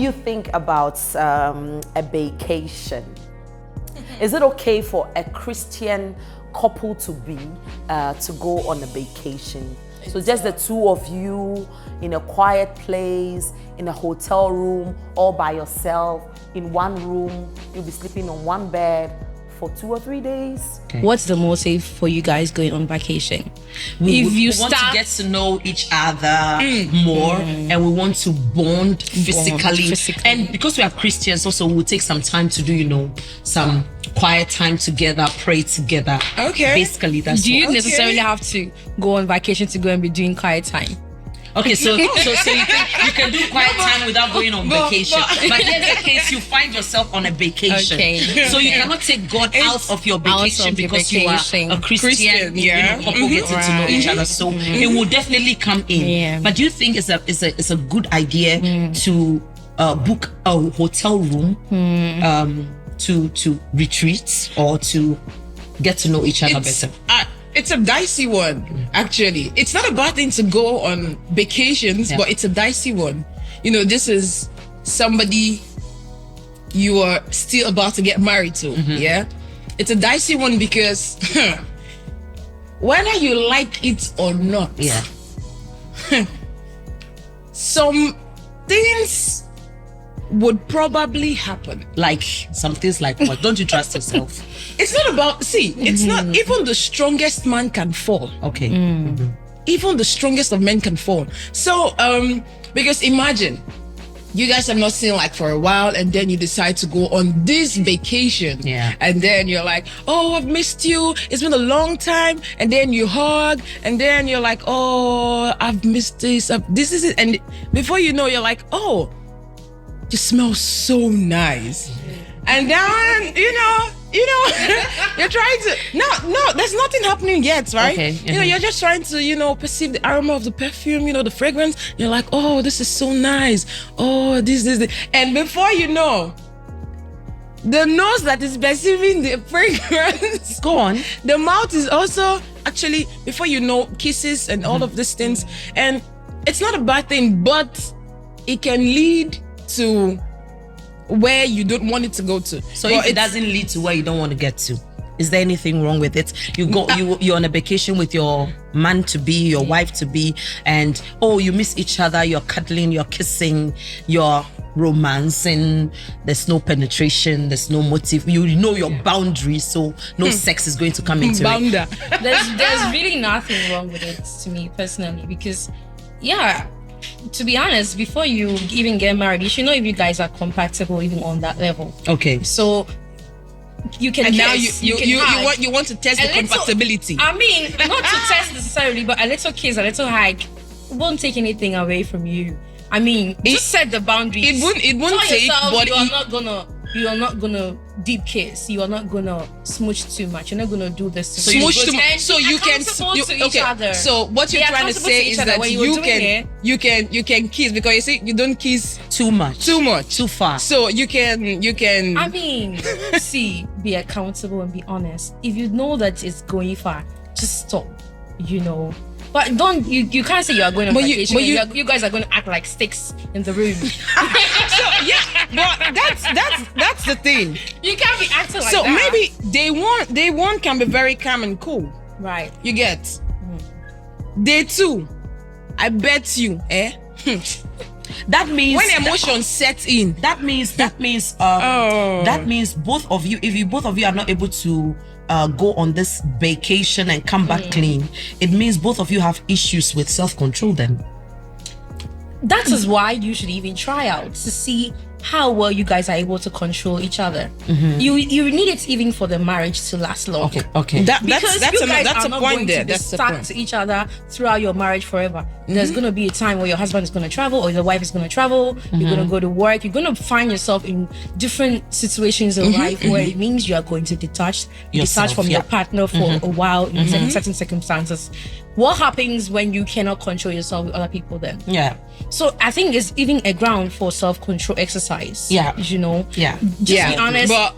you think about a vacation? Is it okay for a Christian couple to go on a vacation? So just the two of you in a quiet place, in a hotel room, all by yourself, in one room, you'll be sleeping on one bed for 2 or 3 days. Okay. What's the motive for you guys going on vacation? We want to get to know each other more, and we want to bond physically. And because we are Christians, also we'll take some time to do, some quiet time together, pray together. Okay. Basically, that's Do you necessarily have to go on vacation to go and be doing quiet time? Okay, so you can do quiet time without going on vacation. But here's the case: you find yourself on a vacation, so you cannot take God out of your vacation because you are a Christian. Couple getting to know each other, so it will definitely come in. Yeah. But do you think it's a good idea to book a hotel room to retreat or to get to know each other better? It's a dicey one, actually. It's not a bad thing to go on vacations, but it's a dicey one. This is somebody you are still about to get married to, yeah? It's a dicey one because whether you like it or not, some things would probably happen. Like some things like what? Don't you trust yourself? It's not about, it's not, even the strongest man can fall. Okay. Even the strongest of men can fall. So, because imagine, you guys have not seen for a while, and then you decide to go on this vacation. Yeah. And then you're like, oh, I've missed you. It's been a long time. And then you hug, and then you're like, oh, I've missed this. This is it. And before you know, you're like, oh, you smell so nice. And then, you're trying to, no, there's nothing happening yet, right? Okay. You're just trying to, perceive the aroma of the perfume, the fragrance. You're like, oh, this is so nice. Oh, this. And before you know, the nose that is perceiving the fragrance, go on. The mouth is also actually, before you know, kisses and all of these things. And it's not a bad thing, but it can lead to where you don't want it to go to. So if it doesn't lead to where you don't want to get to, is there anything wrong with it? You're on a vacation with your man to be, your wife to be, and you miss each other, you're cuddling, you're kissing, you're romancing, there's no penetration, there's no motive, you know your boundaries, so no sex is going to come into it. There's really nothing wrong with it, to me personally, because to be honest, before you even get married, you should know if you guys are compatible even on that level. Okay. So you can. And kiss, now you want to test the compatibility. I mean, not to test necessarily, but a little kiss, a little hug won't take anything away from you. I mean, just set the boundaries. It won't take. But you are not gonna deep kiss. You are not gonna smooch too much. You're not gonna do this. Smooch too much. So you can. Each other. So what you're trying to say is that you can kiss, because you see you don't kiss too much, too far. So you can. I mean, be accountable and be honest. If you know that it's going far, just stop. But don't you can't say you are going on vacation. You guys are going to act like sticks in the room. But that's the thing. You can't be acting like that. So maybe day one can be very calm and cool. Right. You get. Day 2, I bet you, that means when emotions set in. That means both of you, if both of you are not able to go on this vacation and come back clean, it means both of you have issues with self-control then. That is why you should even try out to see how well you guys are able to control each other. You need it even for the marriage to last long. Okay. That's a point there. That's stuck to each other throughout your marriage forever. There's going to be a time where your husband is going to travel or your wife is going to travel. You're going to go to work. You're going to find yourself in different situations in life where it means you are going to detach from your partner for a while in certain circumstances. What happens when you cannot control yourself with other people then? Yeah. So I think it's even a ground for self-control exercise. Yeah. Yeah. Just be honest, but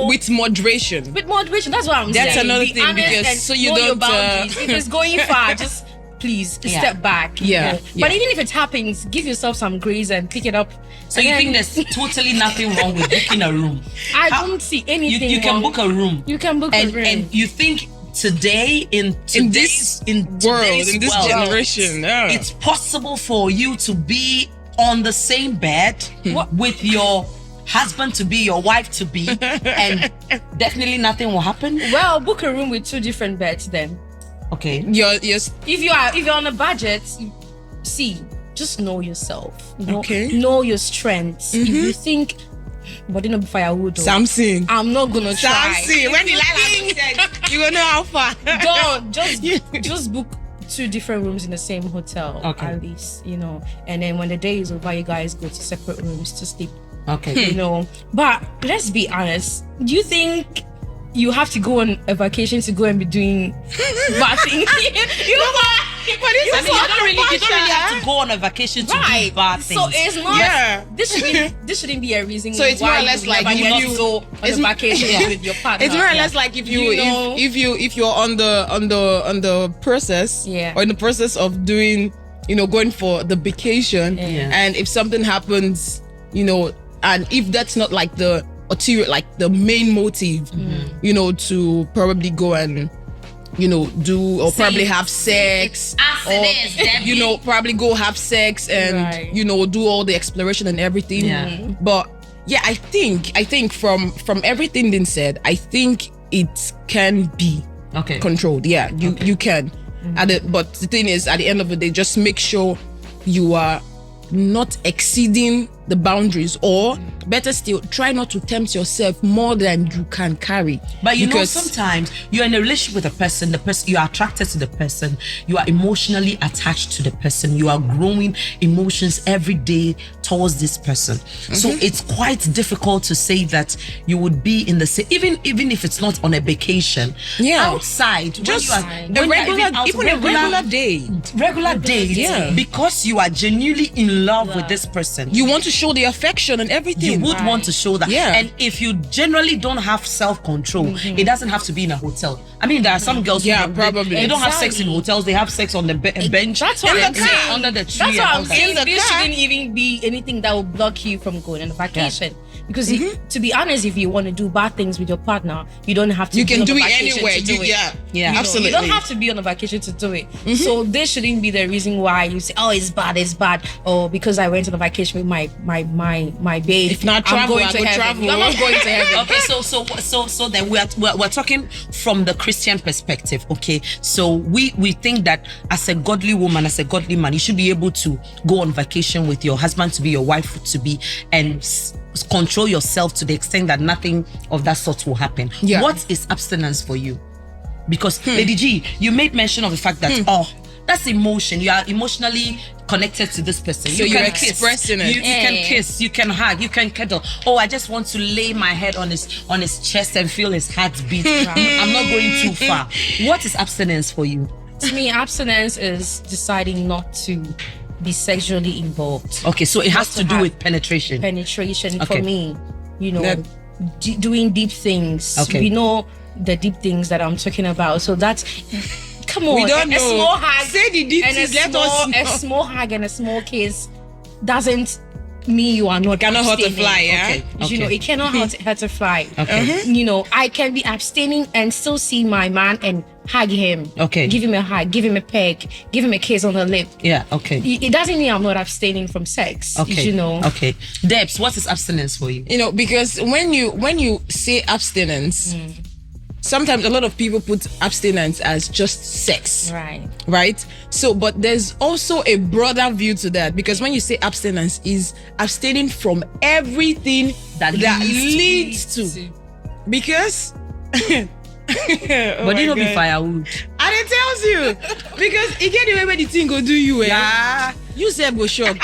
with moderation. With moderation, that's what I'm saying. That's another thing, because so you know don't. Your boundaries. If it's going far, just please step back. Yeah. But even if it happens, give yourself some grace and pick it up. So you think there's totally nothing wrong with booking a room? I don't see anything. You can wrong. book a room. You can book a room. And you think today in this world, generation, it's possible for you to be on the same bed with your husband to be, your wife to be, and definitely nothing will happen? Well, book a room with 2 different beds then. Okay. If you're on a budget, just know yourself. Know your strengths. If you think, but don't be firewood. Samson, I'm not gonna try. Samson, when you like, you gonna know how far. Don't just book 2 different rooms in the same hotel at least, and then when the day is over, you guys go to separate rooms to sleep. Okay. But let's be honest. Do you think you have to go on a vacation to go and be doing bad things? You don't really have to go on a vacation to do bad things. So it's not. This shouldn't be a reason. So it's more or less like you go on a vacation with your partner. It's more or less like if you're on the process, or in the process of doing, going for the vacation, and if something happens, and if that's not like the ulterior, like the main motive, to probably go and do or probably have sex, or probably go have sex and do all the exploration and everything. But I think from everything being said, I think it can be controlled. You can. But the thing is, at the end of the day, just make sure you are not exceeding the boundaries, or better still, try not to tempt yourself more than you can carry. But sometimes you're in a relationship with a person, you are attracted to the person, you are emotionally attached to the person, you are growing emotions every day towards this person. So it's quite difficult to say that you would be in the same, even if it's not on a vacation, outside, just a regular date, because you are genuinely in love with this person. You want to show the affection and everything. You would want to show that. And if you generally don't have self-control, it doesn't have to be in a hotel. I mean, there are some girls who probably they don't have sex in hotels, they have sex on the bench. That's what I'm saying. Under the tree. That's what I'm saying. This shouldn't even be anything that will block you from going on a vacation. Because to be honest, if you want to do bad things with your partner, you don't have to. You can do it anywhere. Absolutely. You don't have to be on a vacation to do it. So this shouldn't be the reason why you say, "Oh, it's bad," or because I went on a vacation with my babe. If not travel, I'm going to travel. You're not going to heaven. Okay, so then we're talking from the Christian perspective. Okay, so we think that as a godly woman, as a godly man, you should be able to go on vacation with your husband to be, your wife to be, and control yourself to the extent that nothing of that sort will happen. What is abstinence for you? Because Lady G, you made mention of the fact that that's emotion. You are emotionally connected to this person. So you're expressing it. You can kiss, you can hug, you can cuddle. Oh, I just want to lay my head on his chest and feel his heart beat. I'm not going too far. What is abstinence for you? To me, abstinence is deciding not to be sexually involved. Okay, so it has to do with penetration. For me, doing deep things. Okay. We know the deep things that I'm talking about. So that's, come on. We don't know. A small hug. Say the deep things. Let us know. A small hug and a small kiss doesn't mean you are not cannot hurt a abstaining. fly. It cannot hurt a fly. I can be abstaining and still see my man and hug him. Give him a hug, give him a peck, give him a kiss on the lip. It doesn't mean I'm not abstaining from sex. Okay. Debs, what is abstinence for you? Because when you say abstinence, sometimes a lot of people put abstinence as just sex. Right? So, but there's also a broader view to that, because when you say abstinence, is abstaining from everything that leads to. Because but you don't be firewood. And it tells you, because it get the way where the thing go do you. You self go shock.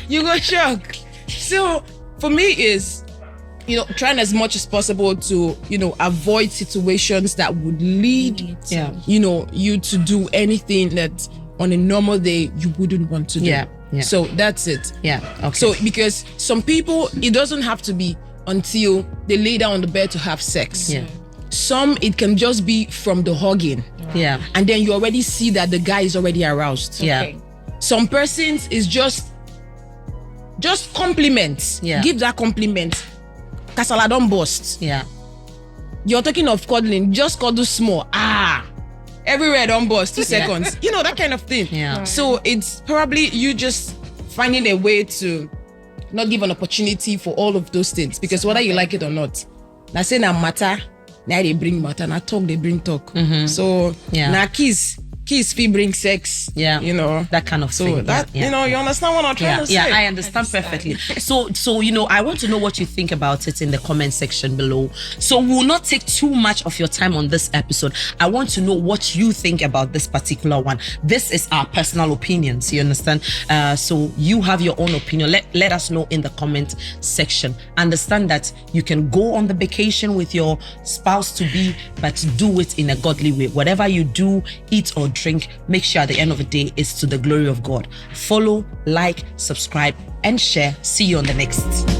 You go shock. So for me is, trying as much as possible to, avoid situations that would lead, you to do anything that on a normal day you wouldn't want to do. So that's it. So because some people, it doesn't have to be until they lay down on the bed to have sex. Some, it can just be from the hugging. Yeah. And then you already see that the guy is already aroused. Yeah. Okay. Some persons is just compliments. Yeah. Give that compliment. Kasala don't bust. Yeah. You're talking of cuddling, just cuddle small. Everywhere don't bust 2 seconds. You know, that kind of thing. Yeah. So it's probably you just finding a way to not give an opportunity for all of those things, because whether you like it or not, now say na matter, now they bring matter, now talk they bring talk. So now kiss fee bring sex. Yeah. You know, That kind of thing. so that Yeah. you know, you understand what I'm trying to say. Yeah, I understand perfectly. So you know, I want to know what you think about it in the comment section below. So we will not take too much of your time on this episode. I want to know what you think about this particular one. This is our personal opinions, you understand? So you have your own opinion. Let us know in the comment section. Understand that you can go on the vacation with your spouse to be, but do it in a godly way. Whatever you do, eat or drink, make sure at the end of the day it's to the glory of God. Follow, like, subscribe, and share. See you on the next.